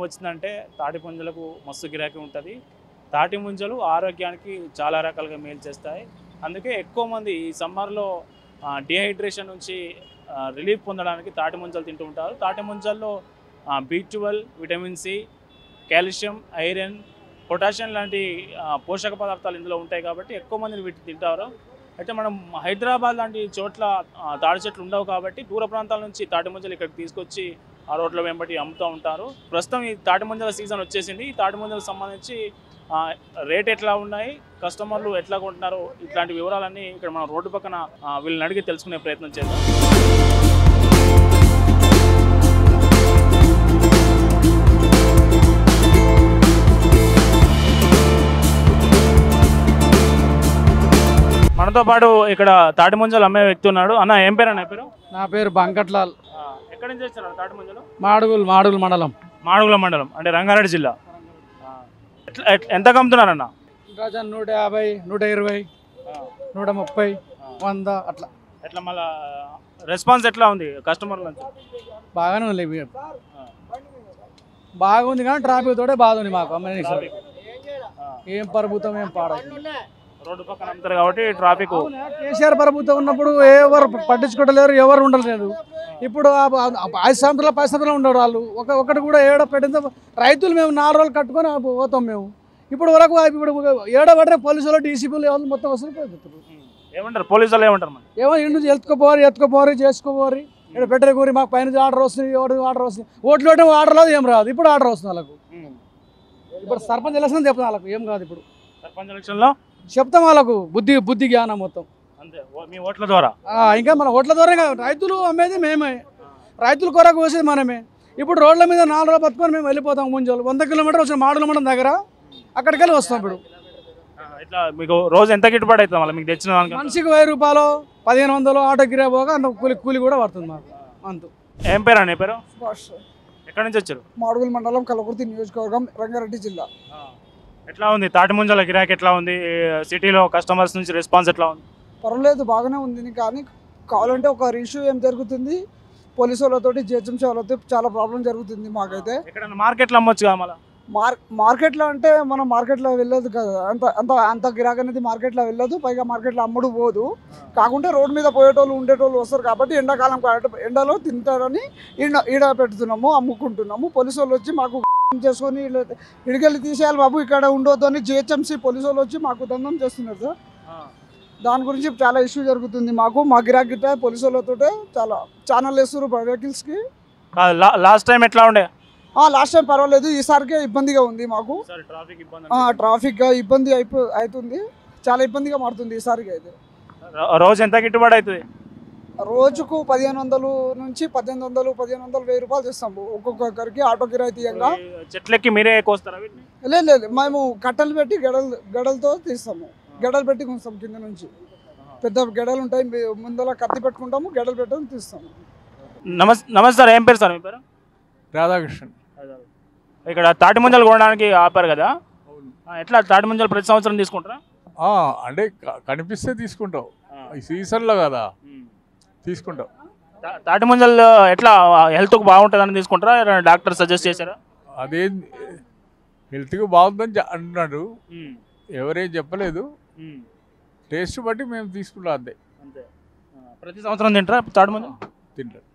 వచ్చిందంటే తాటి పుంజలకు మస్తు గిరాకీ ఉంటుంది. తాటి ముంజలు ఆరోగ్యానికి చాలా రకాలుగా మేలు చేస్తాయి. అందుకే ఎక్కువ మంది ఈ సమ్మర్లో డిహైడ్రేషన్ నుంచి రిలీఫ్ పొందడానికి తాటి ముంజలు తింటూ ఉంటారు. తాటి ముంజల్లో B12, vitamin C, calcium, iron, potassium లాంటి పోషక పదార్థాలు ఇందులో ఉంటాయి కాబట్టి ఎక్కువ మంది వీటిని తింటారు. అయితే మనం హైదరాబాద్ లాంటి చోట్ల తాటి చెట్లు ఉండవు కాబట్టి దూర ప్రాంతాల నుంచి తాటి ముంజలు ఇక్కడికి తీసుకొచ్చి ఆ రోడ్ల వెంబడి అమ్ముతూ ఉంటారు. ప్రస్తుతం ఈ తాటి ముంజల సీజన్ వచ్చేసింది. ఈ తాటి ముంజలకు సంబంధించి రేట్ ఎట్లా ఉన్నాయి, కస్టమర్లు ఎట్లా కొంటున్నారు, ఇట్లాంటి వివరాలన్నీ ఇక్కడ మనం రోడ్డు పక్కన వీళ్ళని అడిగి తెలుసుకునే ప్రయత్నం చేద్దాం. మనతో పాటు ఇక్కడ తాటి ముంజలు అమ్మే వ్యక్తి ఉన్నాడు. అన్న ఏం పేరు? అన్న పేరు? నా పేరు బంకట్లాల్. ఎక్కడి నుంచి వచ్చారు తాటి ముంజలు? మాడుగుల మండలం. మాడుగుల మండలం అంటే రంగారెడ్డి జిల్లా. ఎంత అమ్ముతున్నారన్న? డజన్ 150, 120, 130, 100 అట్లా. ఎట్లా మళ్ళా రెస్పాన్స్ ఎట్లా ఉంది కస్టమర్ల నుంచి? బాగానే ఉంది, బాగుంది కానీ ట్రాఫిక్ తోటే బాధ ఉంది మాకు. ఏం ప్రభుత్వం ఏం పాడ, రోడ్డు పక్కన అమ్ముతారు కాబట్టి ట్రాఫిక్. కేసీఆర్ ప్రభుత్వం ఉన్నప్పుడు ఎవరు పట్టించుకోవట్లేరు, ఎవరు ఉండలేదు. ఇప్పుడు 5 సంవత్సరాలు 10 సంవత్సరాలు ఉండరు వాళ్ళు. ఒకటి కూడా ఏడ పెట్టిన రైతులు మేము 4 రోజులు కట్టుకొని పోతాం మేము. ఇప్పుడు వరకు ఇప్పుడు ఏడ పడితే పోలీసులు డీసీపీలు ఎవరు మొత్తం వసూలు పోతారు. ఏమంటారు పోలీసులు? ఏమంటారు? ఏమో ఇండు ఎత్తుకోపోరు చేసుకోపోరు. ఇక్కడ పెట్టే కూరి మాకు పైన ఆర్డర్ వస్తుంది, ఆర్డర్ వస్తుంది. ఓట్లు వేయడం ఆర్డర్ రాదు, ఏం రాదు. ఇప్పుడు ఆర్డర్ వస్తుంది వాళ్ళకు. ఇప్పుడు సర్పంచ్ ఎలక్షన్ చెప్తాం వాళ్ళకు, ఏం కాదు. ఇప్పుడు సర్పంచ్ ఎలక్షన్లో చెప్తాం వాళ్ళకు బుద్ధి జ్ఞానం మొత్తం అంతే మీ ఓట్ల ద్వారా. ఇంకా మన ఓట్ల ద్వారా కాదు, రైతులు అమ్మేది మేమే, రైతుల కొరకు పోసేది మనమే. ఇప్పుడు రోడ్ల మీద 4 రోజులు పట్టుకొని మేము వెళ్ళిపోతాం. ముంజలు 100 కిలోమీటర్ వచ్చిన మాడుగుల మండలం దగ్గర, అక్కడికి వెళ్ళి వస్తాం. ఇప్పుడు ఇట్లా మీకు రోజు ఎంత గిట్టుబాటు అవుతుంది మళ్ళీ మీకు తెచ్చిన మనిషికి 1000 రూపాయలు, 1500 ఆటో గిరా పోగా అంత కూలి కూడా పడుతుంది మాకు. అంత. ఏం పేరు అన్న? పేరు? ఎక్కడి నుంచి వచ్చారు? మాడుగుల మండలం, కలకుర్తి నియోజకవర్గం, రంగారెడ్డి జిల్లా. ఎట్లా ఉంది తాటి ముంజల గిరాకీ? ఎట్లా ఉంది సిటీలో కస్టమర్స్ నుంచి రెస్పాన్స్ ఎట్లా ఉంది? పర్వాలేదు, బాగానే ఉంది. కానీ కావాలంటే ఒక ఇష్యూ ఏం జరుగుతుంది, పోలీసు వాళ్ళతో జిహెచ్ఎంసీ వాళ్ళతో చాలా ప్రాబ్లం జరుగుతుంది మాకైతే. ఇక్కడ మార్కెట్లో అమ్మొచ్చు కదా మళ్ళీ? మార్కెట్లో అంటే మనం మార్కెట్లో వెళ్ళదు కదా, అంత గిరాకీ అనేది మార్కెట్లో వెళ్ళదు. పైగా మార్కెట్లో అమ్ముడు పోదు. కాకుంటే రోడ్డు మీద పోయేటోళ్ళు ఉండేటోళ్ళు వస్తారు కాబట్టి ఎండాకాలం ఎండలో తింటారని ఈడ పెడుతున్నాము, అమ్ముకుంటున్నాము. పోలీసు వాళ్ళు వచ్చి మాకు చేసుకొని ఇడికెళ్ళి తీసేయాలి బాబు, ఇక్కడ ఉండొద్దు అని జిహెచ్ఎంసీ పోలీసు వాళ్ళు వచ్చి మాకు దండం చేస్తున్నారు సార్. దాని గురించి చాలా ఇష్యూ జరుగుతుంది మాకు. మా గిరాకీ పోలీసు వాళ్ళతో చాలా ఛానల్ వేస్తారు వెహికల్స్కి. లాస్ట్ టైం ఎట్లా ఉండే? లాస్ట్ టైం పర్వాలేదు, ఈసారికే ఇబ్బందిగా ఉంది మాకు. ట్రాఫిక్ ఇబ్బంది అవుతుంది, చాలా ఇబ్బందిగా మారుతుంది ఈసారికి. అయితే రోజు ఎంత గిట్టుబాటు అవుతుంది? రోజుకు 1500 నుంచి 1800, 1500, 1000 రూపాయలు చేస్తాము ఒక్కొక్కరికి ఆటో కిరాయి తీయంగా. చెట్లకి మీరే కోస్తారా? లేదు, మేము కట్టెలు పెట్టి గడలతో తీస్తాము. గడలు పెట్టి కొంచెం కింద నుంచి పెద్ద గడలు ఉంటాయి, ముందర కత్తి పెట్టుకుంటాము, గడలు పెట్టుకొని తీస్తాము. నమస్తే సార్, ఏం పేరు సార్? మీ పేరు? రాధాకృష్ణన్. ఇక్కడ తాటి ముంజలు కొనడానికి ఆపారు కదా, ఎట్లా తాటి ముంజలు ప్రతి సంవత్సరం తీసుకుంటారా? అంటే కనిపిస్తే తీసుకుంటావు, ఈ సీజన్లో కదా తీసుకుంటావు. తాటి ముంజలు ఎట్లా హెల్త్కు బాగుంటుందని తీసుకుంటారా? డాక్టర్ సజెస్ట్ చేశారా? అదే హెల్త్కి బాగుందని అంటున్నాడు, ఎవరేం చెప్పలేదు. టేస్ట్ బట్టి మేము తీసుకుంటాం అంతే. ప్రతి సంవత్సరం తింటారా తాటి ముంజలు? తింటారు.